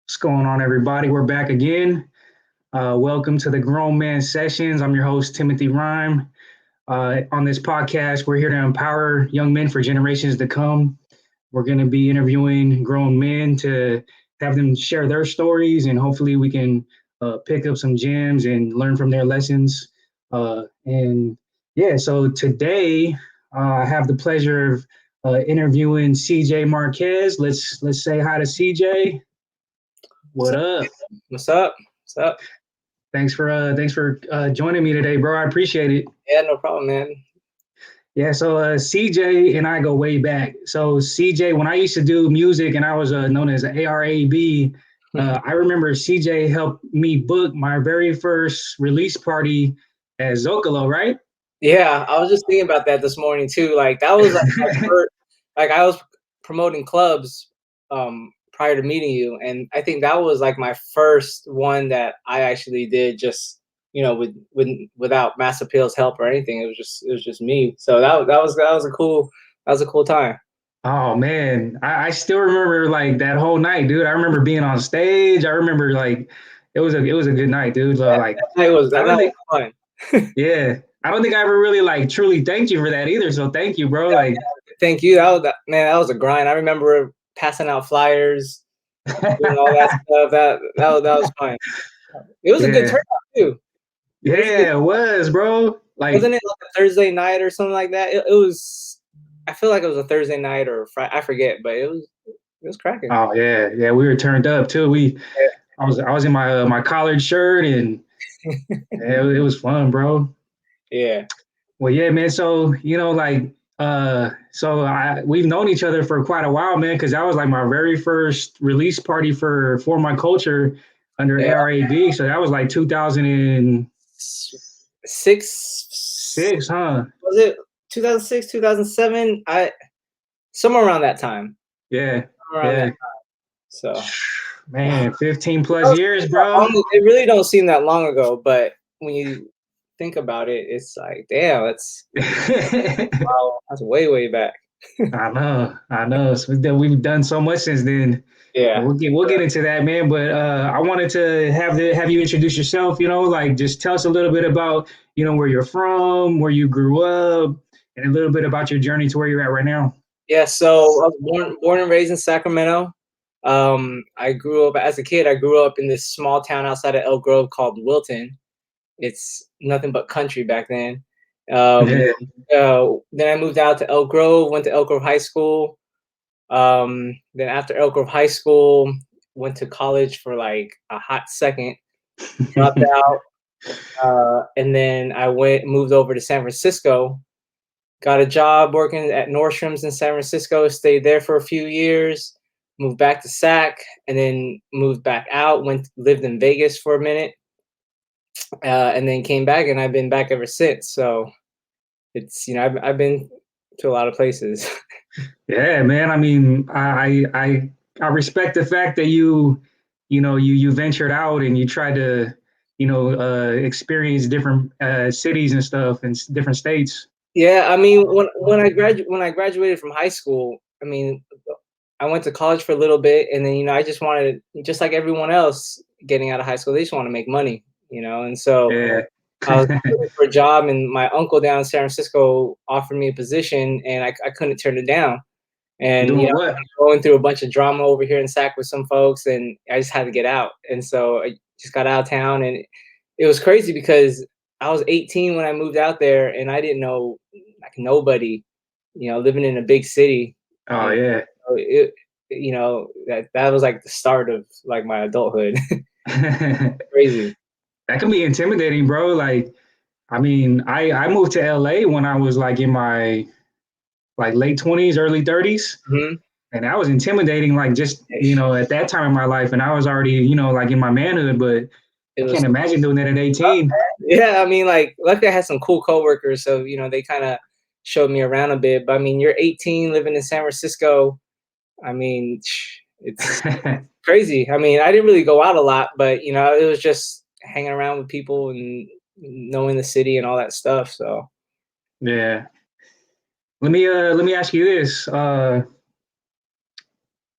What's going on, everybody? We're back again. Welcome to the Grown Man Sessions. I'm your host, Timothy Rhyme. On this podcast, we're here to empower young men for generations to come. We're going to be interviewing grown men to have them share their stories, and hopefully, we can pick up some gems and learn from their lessons. And yeah, so today I have the pleasure of interviewing CJ Marquez. Let's say hi to CJ. What's What up? up? What's up? What's up? Thanks for joining me today, bro. I appreciate it. Yeah, no problem, man. Yeah, so CJ and I go way back. So CJ, when I used to do music and I was known as ARAB, I remember CJ helped me book my very first release party at Zocalo, right? Yeah, I was just thinking about that this morning too. Like that was like my first, like I was promoting clubs prior to meeting you, and I think that was like my first one that I actually did just without Mass Appeal's help or anything. It was just me. So that was a cool time. Oh man, I still remember like that whole night, dude. I remember being on stage. I remember like it was a good night, dude. So, That, like that night was I that don't night think was fun. yeah, I don't think I ever really like truly thanked you for that either. So thank you, bro. Like Thank you. Man, that was a grind. I remember passing out flyers, doing all that stuff. That was fun. It was a good yeah, turnout too. It was a good. yeah, it was, bro. Like Wasn't it like a Thursday night or something like that? It was. I feel like it was a Thursday night or Friday. I forget, but it was cracking. oh yeah, yeah, we were turned up too. I was in my collared shirt and yeah, it was fun, bro. Yeah. Well, yeah, man. So like we've known each other for quite a while, man, because that was like my very first release party for my culture under Yeah. ARAB. So that was like 2006, Six. huh? Was it 2006, 2007? I somewhere around that time. Yeah, Somewhere around that yeah. time. So. Wow. Man, 15 It plus don't years, seem that bro. long. It really don't seem that long ago, but when you think about it, it's like, damn, I wow, that's way back. know. So we've done so much since then. But Yeah. we'll get into that, man. But I wanted to have you introduce yourself. Like just tell us a little bit about where you're from, where you grew up, and a little bit about your journey to where you're at right now. Yeah. So I was born and raised in Sacramento. I grew up as a kid. I grew up in this small town outside of Elk Grove called Wilton. It's nothing but country back then. Um, Yeah. then I moved out to Elk Grove. Went to Elk Grove High School. Then after Elk Grove High School, went to college for like a hot second. Dropped out. And then I moved over to San Francisco, got a job working at Nordstrom's in San Francisco, stayed there for a few years, moved back to Sac, and then moved back out, lived in Vegas for a minute, and then came back, and I've been back ever since. So it's, I've been to a lot of places. Yeah, man. I mean, I respect the fact that you ventured out and you tried to experience different cities and stuff and different states. Yeah, I mean, when I graduated from high school, I mean, I went to college for a little bit, and then I just wanted, just like everyone else getting out of high school, they just want to make money, and so Yeah. I was looking for a job, and my uncle down in San Francisco offered me a position, and I couldn't turn it down. And Doing what? going through a bunch of drama over here in Sac with some folks, and I just had to get out. And so I just got out of town, and it was crazy because I was 18 when I moved out there, and I didn't know like nobody, living in a big city. Oh And yeah. so that was like the start of like my adulthood. Crazy. That can be intimidating, bro. Like, I mean, I moved to LA when I was like in my like late 20s, early 30s. Hmm. And that was intimidating, like just, at that time in my life. And I was already, like in my manhood, but It I was can't imagine doing that at 18. Yeah, I mean, like, luckily I had some cool coworkers, so they kind of showed me around a bit. But I mean, you're 18, living in San Francisco. I mean, it's crazy. I mean, I didn't really go out a lot, but it was just hanging around with people and knowing the city and all that stuff. So Yeah. Let me ask you this.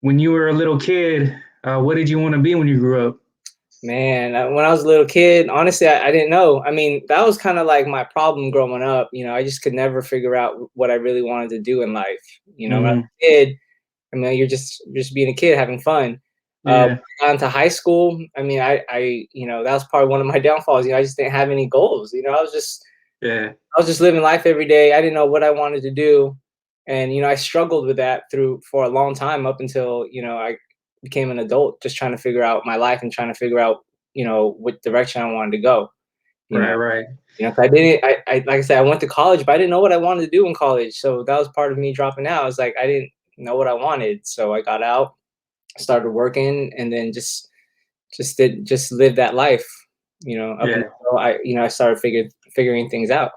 When you were a little kid, What did you want to be when you grew up? Man, when I was a little kid, honestly, I didn't know. I mean, that was kind of like my problem growing up. I just could never figure out what I really wanted to do in life. When I was Hmm. a kid, I mean, you're just being a kid having fun. Yeah, Got into high school. I mean, that was probably one of my downfalls. I just didn't have any goals. yeah, I was just living life every day. I didn't know what I wanted to do, and I struggled with that through for a long time up until I became an adult, just trying to figure out my life and trying to figure out what direction I wanted to go. You know, right, right. 'cause I didn't. I like I said, I went to college, but I didn't know what I wanted to do in college. So that was part of me dropping out. I was like, I didn't know what I wanted, so I got out, started working, and then just lived that life. Up Yeah, until I started figuring things out.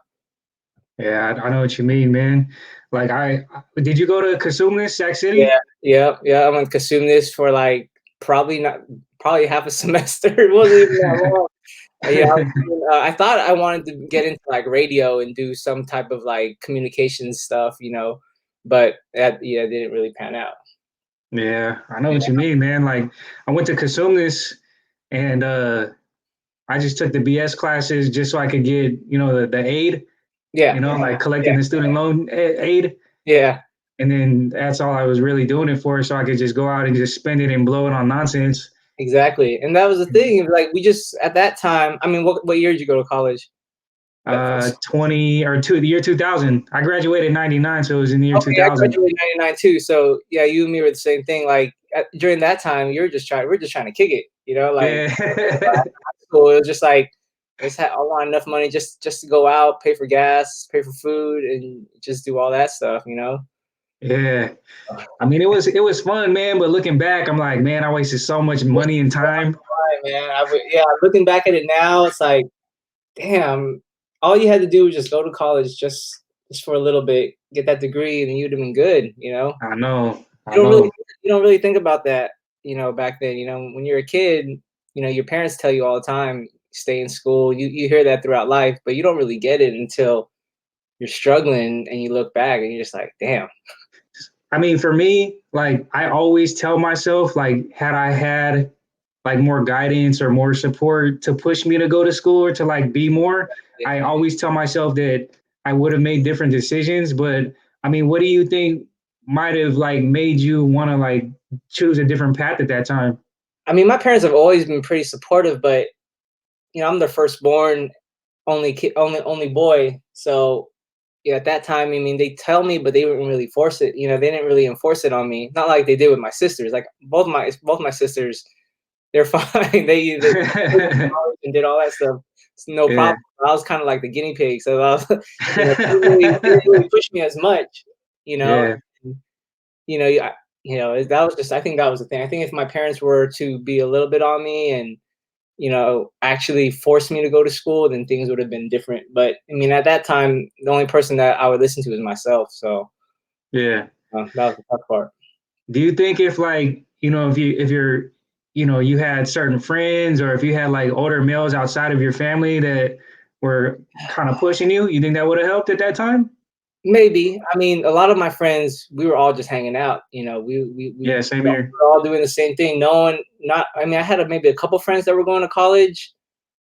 yeah. I know what you mean, man. Like, did you go to Casumas, Sac Yeah, City? yeah, yeah. I'm gonna consume this for like probably not probably half a semester. It wasn't even that long. I thought I wanted to get into like radio and do some type of like communication stuff, but that didn't really pan out. Yeah, I know what you mean, man. Like, I went to Casumas, and I just took the BS classes just so I could get, the aid, Yeah, like yeah, collecting the student loan aid. yeah. And then that's all I was really doing it for, so I could just go out and just spend it and blow it on nonsense. Exactly. And that was the thing. Like we just at that time. I mean, what year did you go to college? Okay, 2000. I graduated in 99, so it was in the year I 2000. graduated in '99 too. So yeah, you and me were the same thing. Like during that time, we're just trying to kick it. Like Yeah. school. It was just like I want enough money just to go out, pay for gas, pay for food, and just do all that stuff. Yeah. I mean, it was fun, man, but looking back, I'm like, man, I wasted so much money and time. Right, man. Yeah. Looking back at it now, it's like, damn. All you had to do was just go to college, just for a little bit, get that degree, and you'd have been good. I know. I You don't really know. you don't really think about that. Back then. When you're a kid, your parents tell you all the time, stay in school. You hear that throughout life, but you don't really get it until you're struggling and you look back and you're just like, damn. I mean, for me, like I always tell myself, like, had I had like more guidance or more support to push me to go to school or to like be more, I always tell myself that I would have made different decisions. But I mean, what do you think might have like made you want to like choose a different path at that time? I mean, my parents have always been pretty supportive, but I'm the firstborn, only kid, only boy. So yeah, at that time, I mean, they tell me, but they didn't really force it. They didn't really enforce it on me. Not like they did with my sisters. Like both my sisters, they're fine. They and did all that stuff. It's no Yeah. problem. I was kind of like the guinea pig, so I was, they didn't really push me as much. You know, Yeah. and, that was just. I think that was the thing. I think if my parents were to be a little bit on me and actually forced me to go to school, then things would have been different. But I mean, at that time, the only person that I would listen to was myself. So Yeah. that was the tough part. Do you think if like, if you're, you had certain friends or if you had like older males outside of your family that were kind of pushing you think that would have helped at that time? Maybe. I mean, a lot of my friends, we were all just hanging out. We Yeah, same here. were all doing the same thing. No one, not. I mean, I had maybe a couple friends that were going to college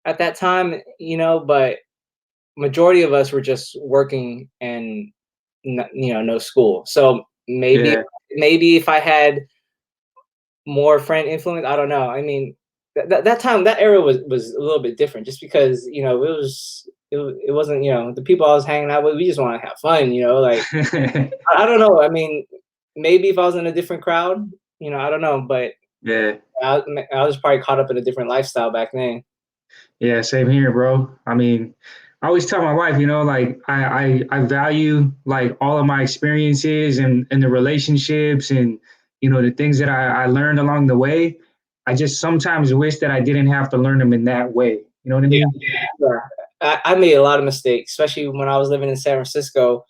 at that time. But majority of us were just working and no school. So maybe Yeah. maybe if I had more friend influence. I don't know. I mean, that time, that era was a little bit different, just because it wasn't the people I was hanging out with. We just want to have fun. Like I don't know. I mean, maybe if I was in a different crowd, I don't know, but Yeah. I was probably caught up in a different lifestyle back then. Yeah, same here, bro. I mean, I always tell my wife, like I value like all of my experiences and the relationships and the things that I learned along the way. I just sometimes wish that I didn't have to learn them in that way. You know what I Yeah, mean? yeah. I made a lot of mistakes, especially when I was living in San Francisco.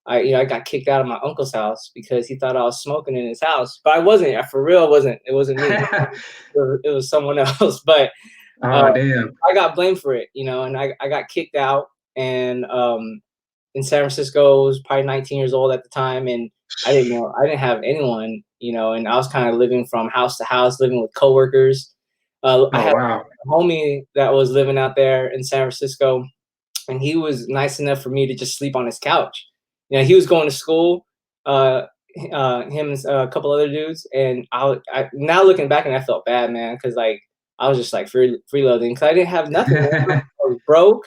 I got kicked out of my uncle's house because he thought I was smoking in his house, but I wasn't. For real, it wasn't me. It was someone else. But uh, Oh, damn. I got blamed for it, and I got kicked out. And in San Francisco, I was probably 19 years old at the time, and I didn't know, I didn't have anyone, and I was kind of living from house to house, living with coworkers. I Oh had wow. a homie that was living out there in San Francisco, and he was nice enough for me to just sleep on his couch. He was going to school, uh, him and a couple other dudes, and now looking back, and I felt bad, man, because like I was just like freeloading because I didn't have nothing. Man. I was broke.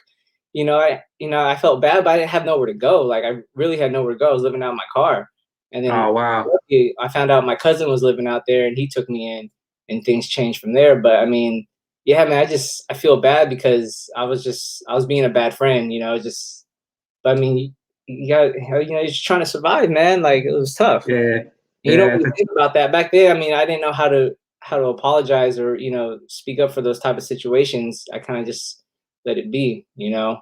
I felt bad, but I didn't have nowhere to go. Like I really had nowhere to go. I was living out in my car, and then Oh wow. I found out my cousin was living out there, and he took me in, and things changed from there. But I mean, yeah, man, I feel bad because I was being a bad friend, just. But I mean, you got you're just trying to survive, man. Like it was tough. Yeah. You don't Yeah. really think about that back then. I mean, I didn't know how to apologize or speak up for those type of situations. I kind of just let it be. Yeah.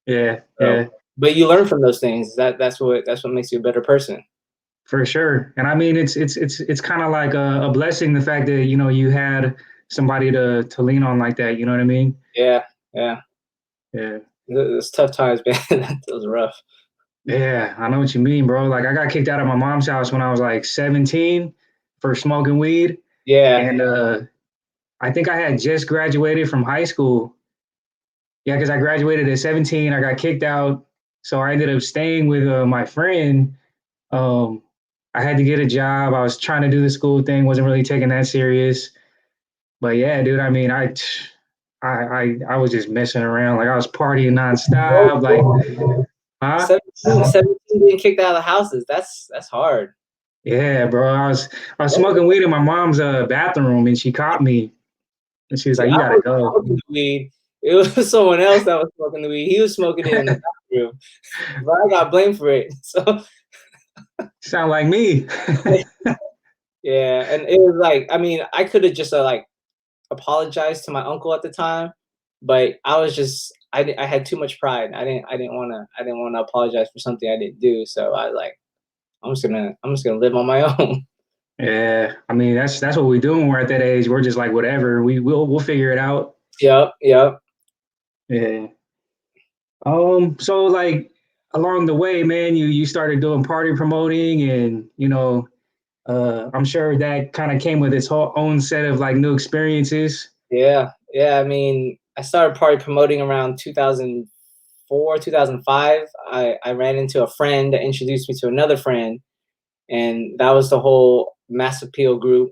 So, Yeah. but you learn from those things. That's what makes you a better person. For sure. And I mean, it's kind of like a blessing the fact that you had somebody to lean on like that. You know what I mean? Yeah, yeah. Yeah. It's tough times, man. That was rough. Yeah, I know what you mean, bro. Like I got kicked out of my mom's house when I was like 17 for smoking weed, Yeah, and I think I had just graduated from high school. Yeah, because I graduated at 17. I got kicked out, so I ended up staying with my friend. Um, I had to get a job. I was trying to do the school thing, wasn't really taking that serious. But yeah, dude, I mean, I was just messing around. Like I was partying nonstop. Like, huh? 17 being kicked out of the houses. That's hard. Yeah, bro. I was smoking weed in my mom's bathroom, and she caught me, and she was See, like, I "You gotta wasn't go." smoking the weed. It was someone else that was smoking the weed. He was smoking it in the bathroom, but I got blamed for it. So Sound like me. yeah, and it was like, I mean, I could have just like apologized to my uncle at the time, but I had too much pride. I didn't want to apologize for something I didn't do. So I like I'm just gonna live on my own. Yeah, I mean that's what we do when we're at that age. We're just like whatever. We'll figure it out. Yep, yep. Yeah. So like along the way, man, you started doing party promoting, and I'm sure that kind of came with its whole own set of like new experiences. Yeah, yeah. I mean, I started party promoting around 2004, 2005. I ran into a friend that introduced me to another friend, and that was the whole Mass Appeal group.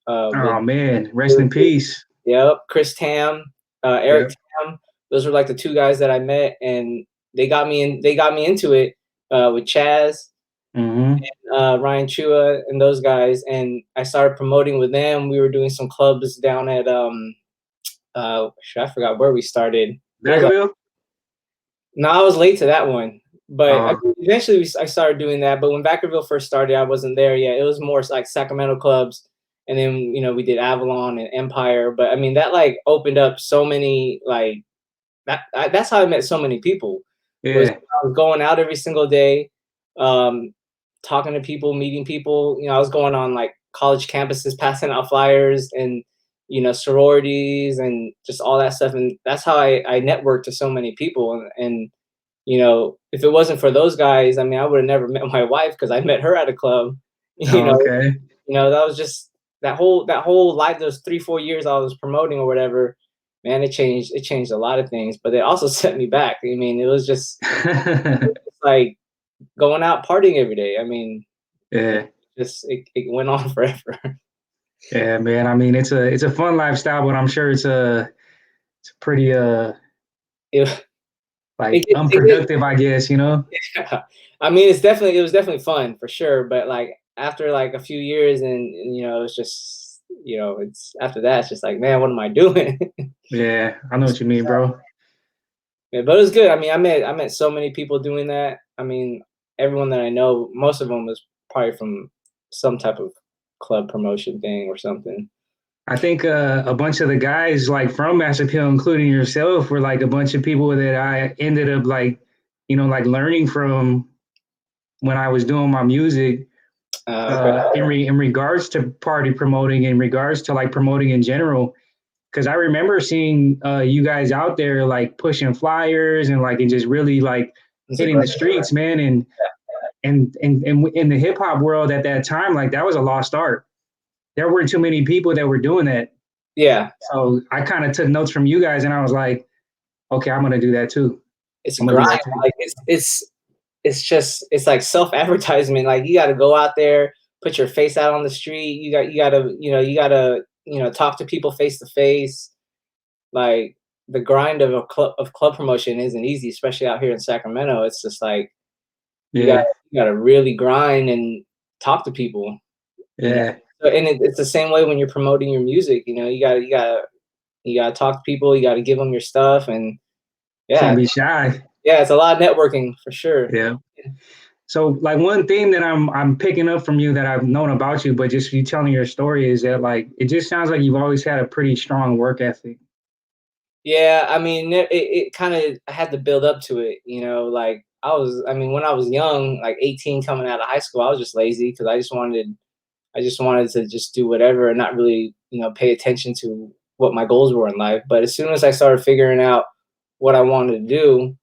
With Oh man, rest in peace. yep, Chris Tam, Eric Yep. Tam. Those were like the two guys that I met, and they got me in. They got me into it with Chaz, Hmm. Ryan Chua, and those guys. And I started promoting with them. We were doing some clubs down at I forgot where we started. It was like Vacaville? no, I was late to that one, but I Oh, mean, eventually I started doing that. But when Vacaville first started, I wasn't there yet. It was more like Sacramento clubs, and then we did Avalon and Empire. But I mean, that like opened up so many like that's how I met so many people. Was yeah. I was going out every single day, um, talking to people, meeting people. I was going on like college campuses, passing out flyers and sororities and just all that stuff. And that's how I networked to so many people. And if it wasn't for those guys, I mean, I would have never met my wife because I met her at a club. You Oh, know, okay. that was just that whole life. Those 3-4 years I was promoting or whatever, man, it changed a lot of things, but it also set me back. I mean, it was just like going out partying every day. I mean, it Yeah. it went on forever. Yeah, man. I mean, it's a fun lifestyle, but I'm sure it's pretty it, like it unproductive, I guess, you know? yeah. I mean, it was definitely fun for sure, but like after like a few years and it's just it's after that it's just like, man, what am I doing? Yeah, I know what you mean, bro. Yeah, but it was good. I mean, I met so many people doing that. I mean, everyone that I know, most of them was probably from some type of club promotion thing or something. I think a bunch of the guys like from Mass Appeal, including yourself, were like a bunch of people that I ended up like, like learning from when I was doing my music Okay. in regards to party promoting, in regards to like promoting in general. Because I remember seeing you guys out there like pushing flyers and like and just really like It's hitting the aggressive. streets, man. and in the hip hop world at that time, like that was a lost art. There weren't too many people that were doing that. Yeah, So I kind of took notes from you guys, and I was like, okay, I'm gonna do that too. it's a I'm gonna do grind. that too. Like it's just it's like self advertisement. Like you got to go out there, put your face out on the street. You got to talk to people face to face. Like the grind of club promotion isn't easy, especially out here in Sacramento. It's just like you got Yeah, you got to really grind and talk to people. You know, yeah. so, and it's the same way when you're promoting your music. You got to talk to people. You got to give them your stuff, and Can't yeah, be shy. yeah, it's a lot of networking for sure. Yeah. So like one theme that I'm picking up from you that I've known about you, but just you telling your story is that like it just sounds like you've always had a pretty strong work ethic. Yeah, I mean, it kind of I had to build up to it, like I mean, when I was young, like 18 coming out of high school, I was just lazy because I just wanted to just do whatever and not really, pay attention to what my goals were in life. But as soon as I started figuring out what I wanted to do,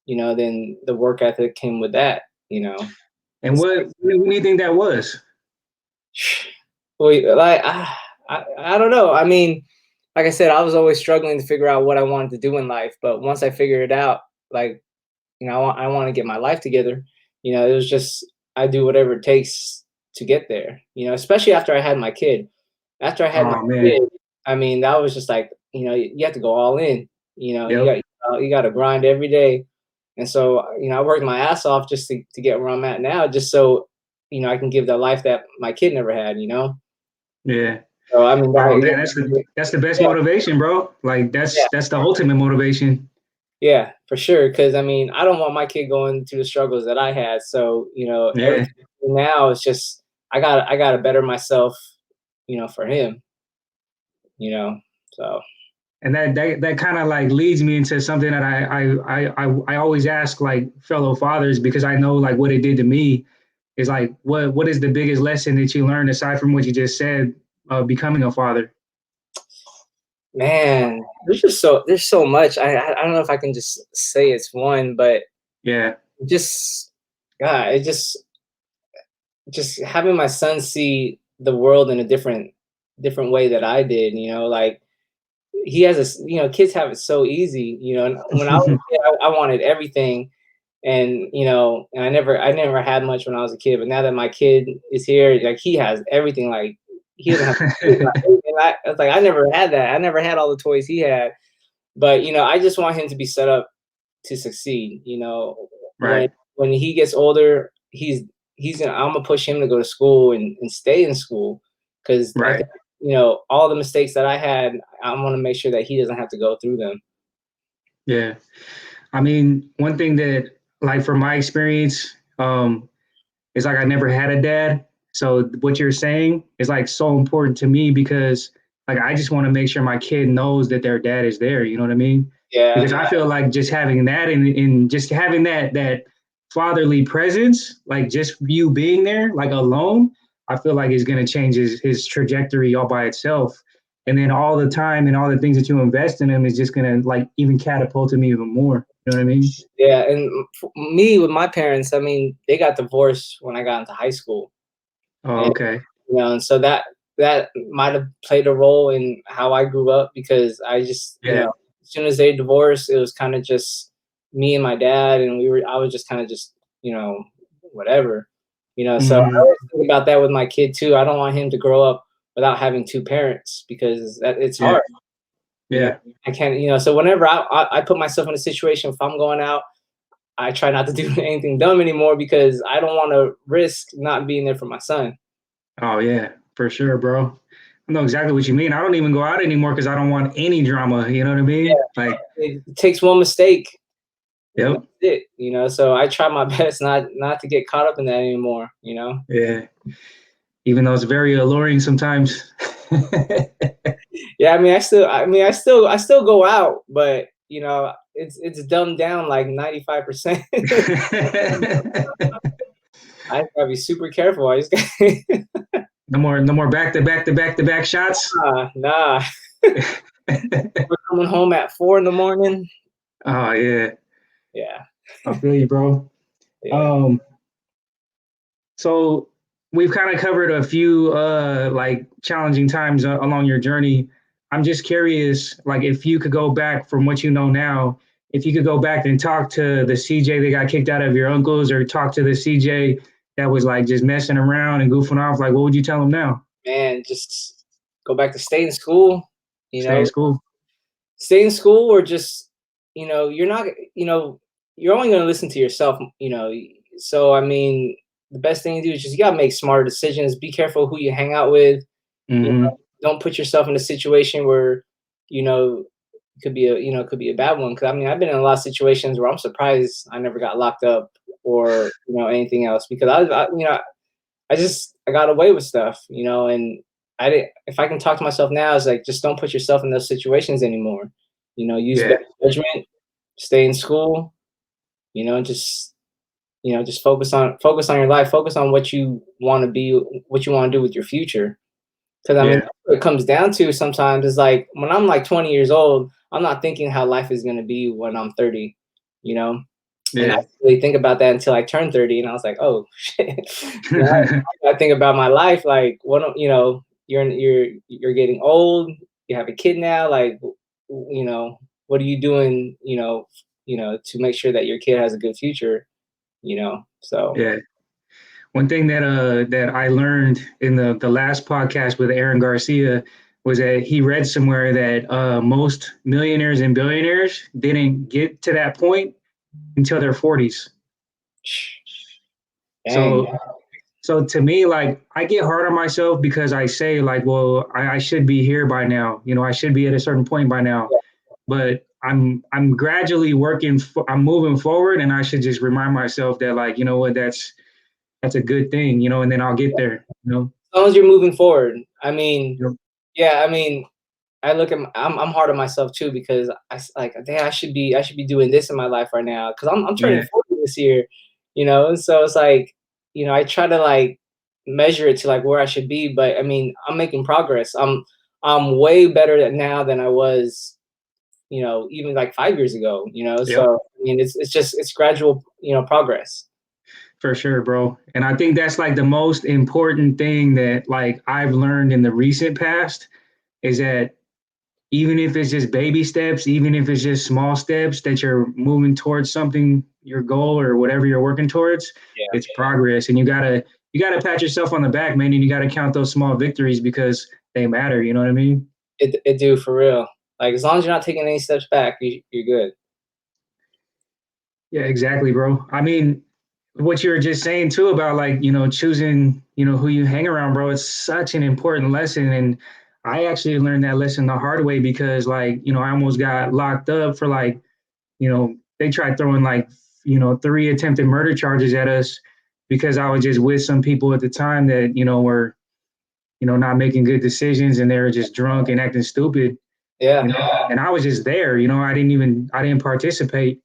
then the work ethic came with that, And It's what do you think that was? like I don't know. I mean, like I said, I was always struggling to figure out what I wanted to do in life. But once I figured it out, like, I want to get my life together. It was just I do whatever it takes to get there. Especially after I had my kid. After I had my Oh man. kid, I mean, that was just like, you have to go all in. You Yep. got to grind every day. And so, I worked my ass off just to get where I'm at now, just so, I can give the life that my kid never had. Yeah. So, I mean, Oh man, that's the best yeah, motivation, bro. Like yeah, that's the ultimate motivation. yeah, for sure. Because I mean, I don't want my kid going through the struggles that I had. So, Yeah. everything now is just I gotta better myself, for him. You know, so And that kind of like leads me into something that I always ask like fellow fathers because I know like what it did to me is like what is the biggest lesson that you learned aside from what you just said becoming a father? man, there's so much. I don't know if I can just say it's one, but Yeah. just God, it just having my son see the world in a different way that I did. Like he has kids have it so easy. And when I was a kid, I wanted everything, and I never had much when I was a kid. But now that my kid is here, like he has everything. Like he doesn't have to like, anything. I was like, I never had that. I never had all the toys he had. But I just want him to be set up to succeed. When Right. when he gets older, I'm gonna push him to go to school and stay in school because I Right. think all the mistakes that I had, I want to make sure that he doesn't have to go through them. Yeah. I mean, one thing that like from my experience, it's like I never had a dad. So what you're saying is like so important to me because like I just want to make sure my kid knows that their dad is there. You know what I mean? Yeah, Because I feel like just having that and just having that fatherly presence, like just you being there, like alone, I feel like is gonna change his trajectory all by itself. And then all the time and all the things that you invest in him is just gonna like even catapult him even more. You know what I mean? yeah. And me with my parents, I mean, they got divorced when I got into high school, Oh, and okay. and so that might have played a role in how I grew up because I just Yeah. as soon as they divorced, it was kind of just me and my dad, and I was just kind of just whatever. So I Mm, always think about that with my kid too. I don't want him to grow up without having two parents because it's yeah. hard. You know, Yeah. I can't. So whenever I put myself in a situation, if I'm going out, I try not to do anything dumb anymore because I don't want to risk not being there for my son. Oh yeah, for sure, bro. I know exactly what you mean. I don't even go out anymore because I don't want any drama. You know what I mean? Like, It takes one mistake, and yep, that's it. So I try my best not to get caught up in that anymore. yeah. Even though it's very alluring sometimes. Yeah, I mean, I still go out, but it's dumbed down like 95%. I gotta be super careful. I just No more back to back shots. nah. We're coming home at 4 in the morning. Oh yeah, Yeah, I feel you, bro. yeah. Um, So we've kind of covered a few like challenging times along your journey. I'm just curious, like if you could go back from what you know now, if you could go back and talk to the CJ that got kicked out of your uncle's, or talk to the CJ that was like just messing around and goofing off, like what would you tell him now? Man, just go back to stay in school, you Stay in know, school. stay in school or just, you're not, you know, you're only going to listen to yourself, So, I mean, the best thing to do is just you got to make smarter decisions. Be careful who you hang out with. You know, Hmm. don't put yourself in a situation where, you know, could be a bad one. Cause I mean, I've been in a lot of situations where I'm surprised I never got locked up or, anything else because I got away with stuff, and I didn't. If I can talk to myself now, it's like just don't put yourself in those situations anymore. Use Yeah, better judgment, stay in school, and just focus on your life, focus on what you want to be, what you want to do with your future. Because I mean, yeah, that's what it comes down to sometimes is like when I'm like 20 years old, I'm not thinking how life is going to be when I'm 30, you know. And I yeah. didn't really think about that until I turned 30, and I was like, "Oh shit!" I think about my life like, what you're getting old. You have a kid now. Like, what are you doing? To make sure that your kid has a good future. So Yeah. One thing that I learned in the last podcast with Aaron Garcia was that he read somewhere that most millionaires and billionaires didn't get to that point until their 40s. dang, So so to me, like I get hard on myself because I say like, well, I should be here by now. I should be at a certain point by now. But I'm gradually working. I'm moving forward, and I should just remind myself that like, you know what, that's a good thing. And then I'll get there. as long as you're moving forward. I mean, You know? yeah, I mean, I'm hard on myself too because like, damn, I should be doing this in my life right now because I'm turning Yeah, 40 this year, so it's like, I try to like measure it to like where I should be, but I mean, I'm making progress. I'm way better now than I was, even like 5 years ago, yep, so I mean, it's gradual, progress. for sure, bro. And I think that's like the most important thing that like I've learned in the recent past is that even if it's just baby steps, even if it's just small steps that you're moving towards something, your goal or whatever you're working towards, Yeah, it's progress. And you gotta pat yourself on the back, man, and you gotta count those small victories because they matter. You know what I mean? it do for real. Like as long as you're not taking any steps back, you're good. Yeah, exactly, bro. I mean, what you were just saying too about like, choosing, who you hang around, bro, it's such an important lesson. And I actually learned that lesson the hard way because like, I almost got locked up for like, they tried throwing like, 3 attempted murder charges at us because I was just with some people at the time that, were, not making good decisions and they were just drunk and acting stupid, Yeah, and I was just there, I didn't participate,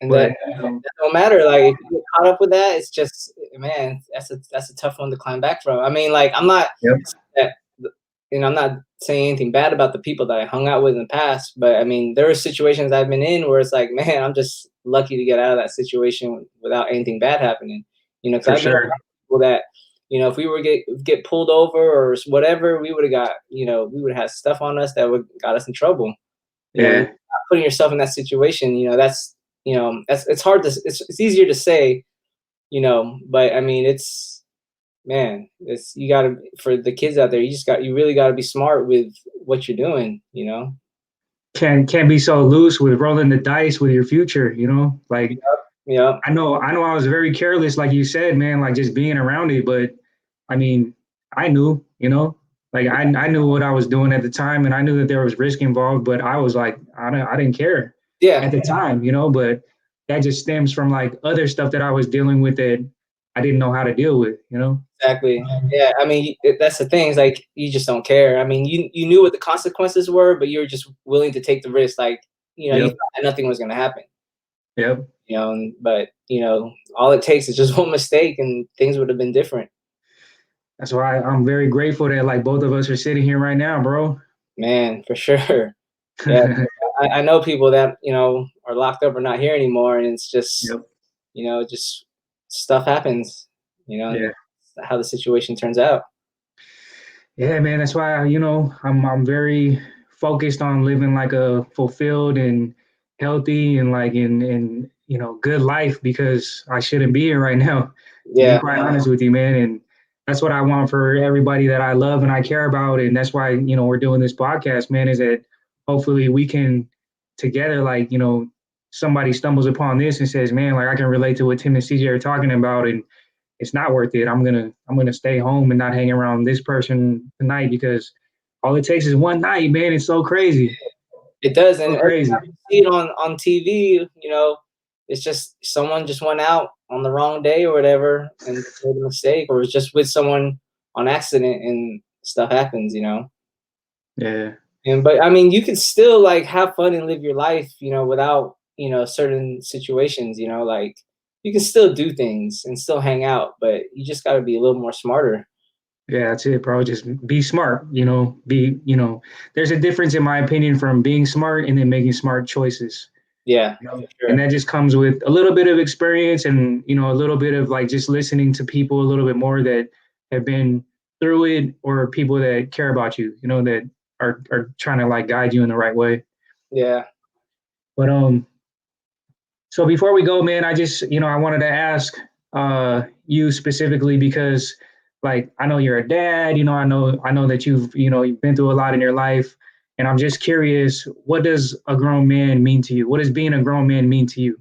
and but, that don't matter. Like if you get caught up with that, it's just man, that's a tough one to climb back from. I mean, like I'm not yep, that I'm not saying anything bad about the people that I hung out with in the past, but I mean, there are situations I've been in where it's like, man, I'm just lucky to get out of that situation without anything bad happening. Because for I've been sure. around people that, if we were get pulled over or whatever, we would have got, we would have stuff on us that would got us in trouble. And Yeah. not putting yourself in that situation, that's it's hard to it's easier to say, but I mean, it's man, it's you gotta for the kids out there, you really gotta be smart with what you're doing. Can't be so loose with rolling the dice with your future, like Yeah, I know I was very careless, like you said, man, like just being around it, but I mean, I knew, like I knew what I was doing at the time, and I knew that there was risk involved, but I was like, I didn't care yeah, at the time, but that just stems from like other stuff that I was dealing with that I didn't know how to deal with. exactly. Yeah, I mean, that's the thing. Is like you just don't care. I mean, you knew what the consequences were, but you were just willing to take the risk. Like you thought Yep, that nothing was gonna happen. yep. But all it takes is just one mistake, and things would have been different. That's why I'm very grateful that like both of us are sitting here right now, bro. Man, for sure. Yeah, I know people that are locked up or not here anymore, and it's just Yep. just stuff happens, Yeah. and how the situation turns out. Yeah, man, that's why I'm very focused on living like a fulfilled and healthy and like in good life because I shouldn't be here right now, to be Yeah, quite honest with you, man. And that's what I want for everybody that I love and I care about. And that's why, we're doing this podcast, man, is that hopefully we can together, like, somebody stumbles upon this and says, man, like I can relate to what Tim and CJ are talking about and it's not worth it. I'm gonna stay home and not hang around this person tonight because all it takes is one night, man. It's so crazy. it does, and So every crazy. time you see it on TV, it's just someone just went out on the wrong day or whatever and made a mistake, or was just with someone on accident and stuff happens. Yeah. And but I mean, you can still like have fun and live your life, without certain situations. Like you can still do things and still hang out, but you just got to be a little more smarter. Yeah, that's it, bro. Just be smart, there's a difference in my opinion from being smart and then making smart choices. Yeah, for And sure. that just comes with a little bit of experience and a little bit of like just listening to people a little bit more that have been through it or people that care about you, that are trying to like guide you in the right way. Yeah, But so before we go, man, I just, I wanted to ask you specifically because like I know you're a dad, I know that you've been through a lot in your life. And I'm just curious, what does a grown man mean to you? What does being a grown man mean to you?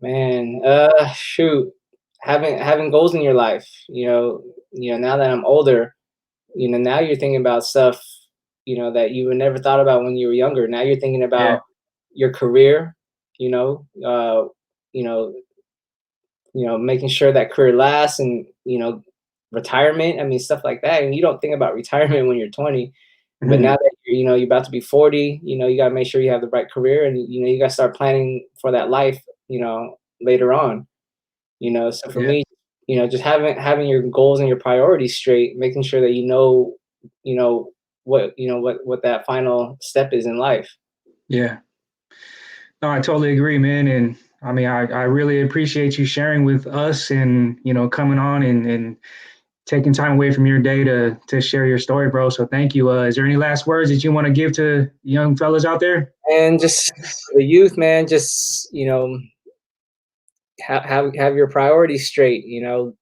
man. Shoot, having goals in your life. Now that I'm older, now you're thinking about stuff, that you would never thought about when you were younger. Now you're thinking Yeah. about your career. You know, uh, you know, making sure that career lasts, and retirement. I mean, stuff like that. And you don't think about retirement when you're 20, but now Mhm. that you're about to be 40, you got to make sure you have the right career, and you got to start planning for that life. Later on. So for Yeah. me, just having your goals and your priorities straight, making sure that you know what that final step is in life. Yeah. No, I totally agree, man. And I mean, I really appreciate you sharing with us and, coming on and taking time away from your day to share your story, bro. So thank you. Is there any last words that you want to give to young fellas out there? And just for the youth, man, just have your priorities straight.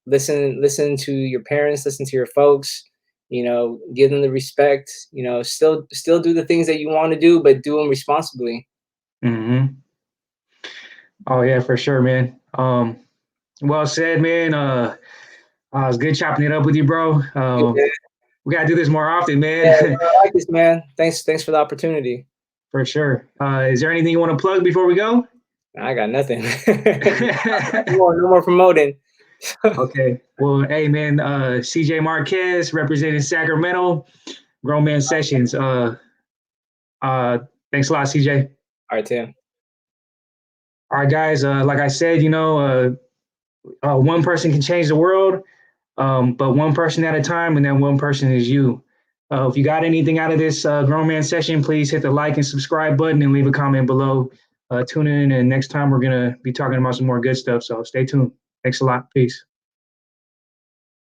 Listen to your parents, listen to your folks. Give them the respect. Still do the things that you want to do, but do them responsibly. Hmm. Oh yeah, for sure, man. Well said, man. It's good chopping it up with you, bro. We gotta do this more often, Yeah, man. I like this, man. Thanks for the opportunity. For sure. Is there anything you want to plug before we go? I got nothing. No more promoting. Okay. Well, hey, man. CJ Marquez representing Sacramento. Grown Man Sessions. Uh, thanks a lot, CJ. All right, Tim. All right, guys. Like I said, one person can change the world, but one person at a time, and then one person is you. If you got anything out of this grown man session, please hit the like and subscribe button and leave a comment below. Tune in, and next time we're gonna be talking about some more good stuff. So stay tuned. Thanks a lot. Peace.